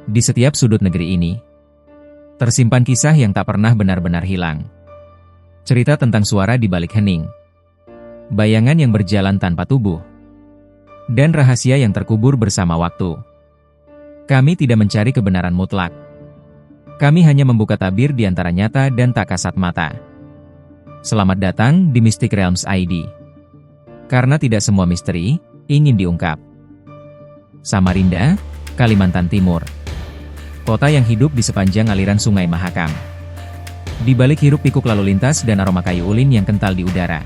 Di setiap sudut negeri ini, tersimpan kisah yang tak pernah benar-benar hilang. Cerita tentang suara di balik hening, bayangan yang berjalan tanpa tubuh, dan rahasia yang terkubur bersama waktu. Kami tidak mencari kebenaran mutlak. Kami hanya membuka tabir di antara nyata dan tak kasat mata. Selamat datang di Mystic Realms ID. Karena tidak semua misteri ingin diungkap. Samarinda, Kalimantan Timur. Kota yang hidup di sepanjang aliran Sungai Mahakam. Di balik hiruk-pikuk lalu lintas dan aroma kayu ulin yang kental di udara,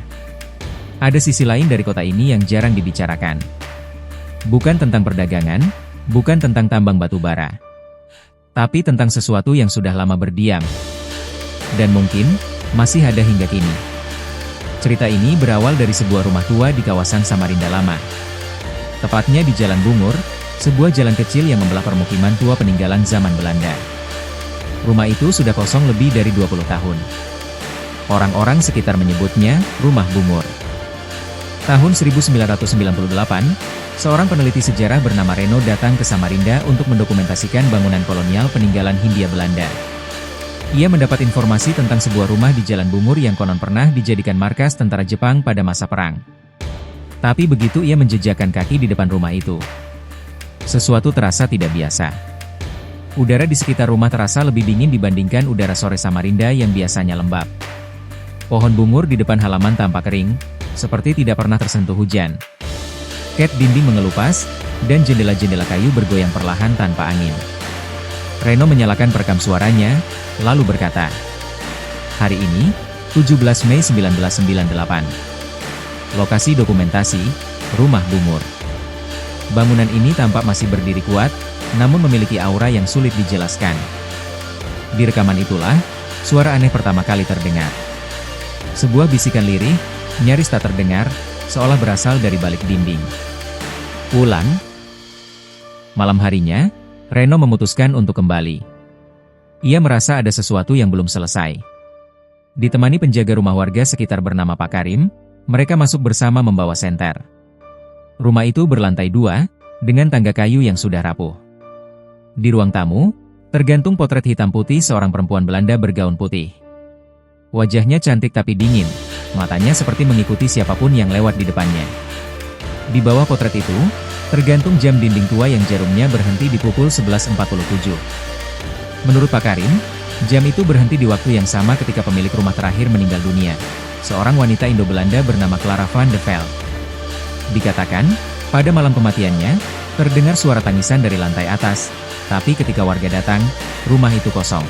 ada sisi lain dari kota ini yang jarang dibicarakan. Bukan tentang perdagangan, bukan tentang tambang batu bara, tapi tentang sesuatu yang sudah lama berdiam, dan mungkin masih ada hingga kini. Cerita ini berawal dari sebuah rumah tua di kawasan Samarinda Lama. Tepatnya di Jalan Bungur, sebuah jalan kecil yang membelah permukiman tua peninggalan zaman Belanda. Rumah itu sudah kosong lebih dari 20 tahun. Orang-orang sekitar menyebutnya Rumah Bungur. Tahun 1998, seorang peneliti sejarah bernama Reno datang ke Samarinda untuk mendokumentasikan bangunan kolonial peninggalan Hindia Belanda. Ia mendapat informasi tentang sebuah rumah di Jalan Bungur yang konon pernah dijadikan markas tentara Jepang pada masa perang. Tapi begitu ia menjejakkan kaki di depan rumah itu, sesuatu terasa tidak biasa. Udara di sekitar rumah terasa lebih dingin dibandingkan udara sore Samarinda yang biasanya lembab. Pohon bungur di depan halaman tampak kering, seperti tidak pernah tersentuh hujan. Cat dinding mengelupas, dan jendela-jendela kayu bergoyang perlahan tanpa angin. Reno menyalakan perekam suaranya, lalu berkata, "Hari ini, 17 Mei 1998. Lokasi dokumentasi, Rumah Bungur." Bangunan ini tampak masih berdiri kuat, namun memiliki aura yang sulit dijelaskan. Di rekaman itulah, suara aneh pertama kali terdengar. Sebuah bisikan lirih, nyaris tak terdengar, seolah berasal dari balik dinding. "Pulang?" Malam harinya, Reno memutuskan untuk kembali. Ia merasa ada sesuatu yang belum selesai. Ditemani penjaga rumah warga sekitar bernama Pak Karim, mereka masuk bersama membawa senter. Rumah itu berlantai 2, dengan tangga kayu yang sudah rapuh. Di ruang tamu, tergantung potret hitam putih seorang perempuan Belanda bergaun putih. Wajahnya cantik tapi dingin, matanya seperti mengikuti siapapun yang lewat di depannya. Di bawah potret itu, tergantung jam dinding tua yang jarumnya berhenti di pukul 11.47. Menurut Pak Karim, jam itu berhenti di waktu yang sama ketika pemilik rumah terakhir meninggal dunia, seorang wanita Indo-Belanda bernama Clara van de Velde. Dikatakan, pada malam kematiannya, terdengar suara tangisan dari lantai atas, tapi ketika warga datang, rumah itu kosong.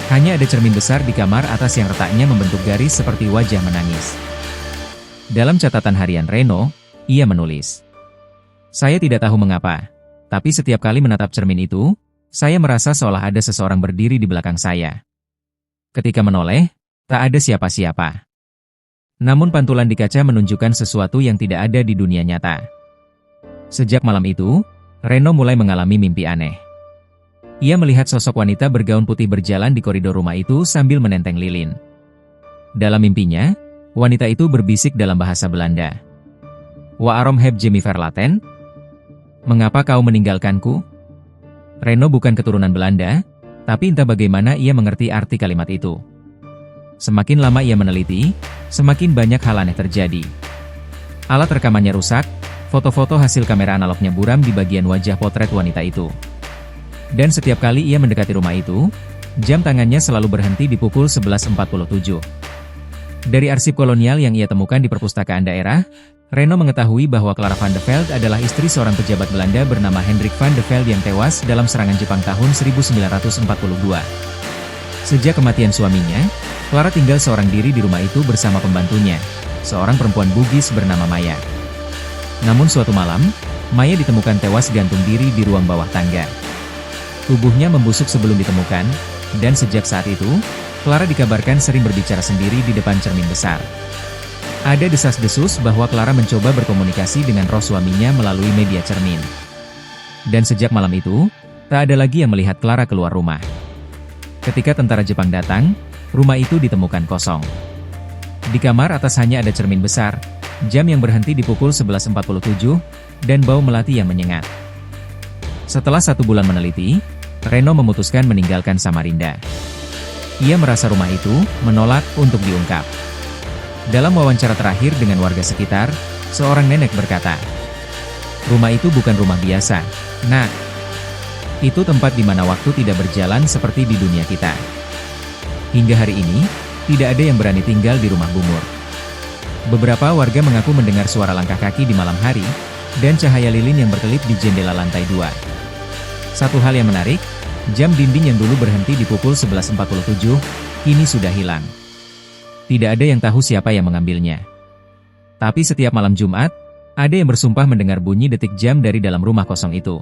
Hanya ada cermin besar di kamar atas yang retaknya membentuk garis seperti wajah menangis. Dalam catatan harian Reno, ia menulis, "Saya tidak tahu mengapa, tapi setiap kali menatap cermin itu, saya merasa seolah ada seseorang berdiri di belakang saya. Ketika menoleh, tak ada siapa-siapa. Namun pantulan di kaca menunjukkan sesuatu yang tidak ada di dunia nyata." Sejak malam itu, Reno mulai mengalami mimpi aneh. Ia melihat sosok wanita bergaun putih berjalan di koridor rumah itu sambil menenteng lilin. Dalam mimpinya, wanita itu berbisik dalam bahasa Belanda. "Waarom heb je me verlaten? Mengapa kau meninggalkanku?" Reno bukan keturunan Belanda, tapi entah bagaimana ia mengerti arti kalimat itu. Semakin lama ia meneliti, semakin banyak hal aneh terjadi. Alat rekamannya rusak, foto-foto hasil kamera analognya buram di bagian wajah potret wanita itu. Dan setiap kali ia mendekati rumah itu, jam tangannya selalu berhenti di pukul 11.47. Dari arsip kolonial yang ia temukan di perpustakaan daerah, Reno mengetahui bahwa Clara van de Velde adalah istri seorang pejabat Belanda bernama Hendrik van de Velde yang tewas dalam serangan Jepang tahun 1942. Sejak kematian suaminya, Clara tinggal seorang diri di rumah itu bersama pembantunya, seorang perempuan Bugis bernama Maya. Namun suatu malam, Maya ditemukan tewas gantung diri di ruang bawah tangga. Tubuhnya membusuk sebelum ditemukan, dan sejak saat itu, Clara dikabarkan sering berbicara sendiri di depan cermin besar. Ada desas-desus bahwa Clara mencoba berkomunikasi dengan roh suaminya melalui media cermin. Dan sejak malam itu, tak ada lagi yang melihat Clara keluar rumah. Ketika tentara Jepang datang, rumah itu ditemukan kosong. Di kamar atas hanya ada cermin besar, jam yang berhenti di pukul 11.47, dan bau melati yang menyengat. Setelah 1 bulan meneliti, Reno memutuskan meninggalkan Samarinda. Ia merasa rumah itu menolak untuk diungkap. Dalam wawancara terakhir dengan warga sekitar, seorang nenek berkata, "Rumah itu bukan rumah biasa, Nak. Itu tempat di mana waktu tidak berjalan seperti di dunia kita." Hingga hari ini, tidak ada yang berani tinggal di rumah Bungur. Beberapa warga mengaku mendengar suara langkah kaki di malam hari, dan cahaya lilin yang berkelip di jendela lantai 2. Satu hal yang menarik, jam dinding yang dulu berhenti di pukul 11.47, kini sudah hilang. Tidak ada yang tahu siapa yang mengambilnya. Tapi setiap malam Jumat, ada yang bersumpah mendengar bunyi detik jam dari dalam rumah kosong itu.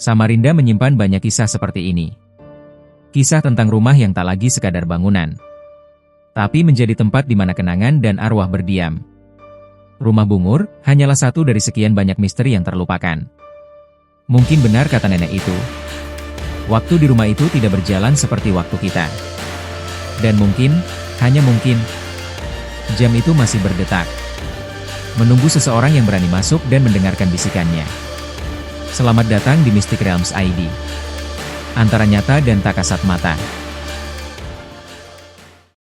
Samarinda menyimpan banyak kisah seperti ini. Kisah tentang rumah yang tak lagi sekadar bangunan, tapi menjadi tempat di mana kenangan dan arwah berdiam. Rumah Bungur hanyalah satu dari sekian banyak misteri yang terlupakan. Mungkin benar kata nenek itu. Waktu di rumah itu tidak berjalan seperti waktu kita. Dan mungkin, hanya mungkin, jam itu masih berdetak, menunggu seseorang yang berani masuk dan mendengarkan bisikannya. Selamat datang di Mystic Realms ID. Antara nyata dan tak kasat mata.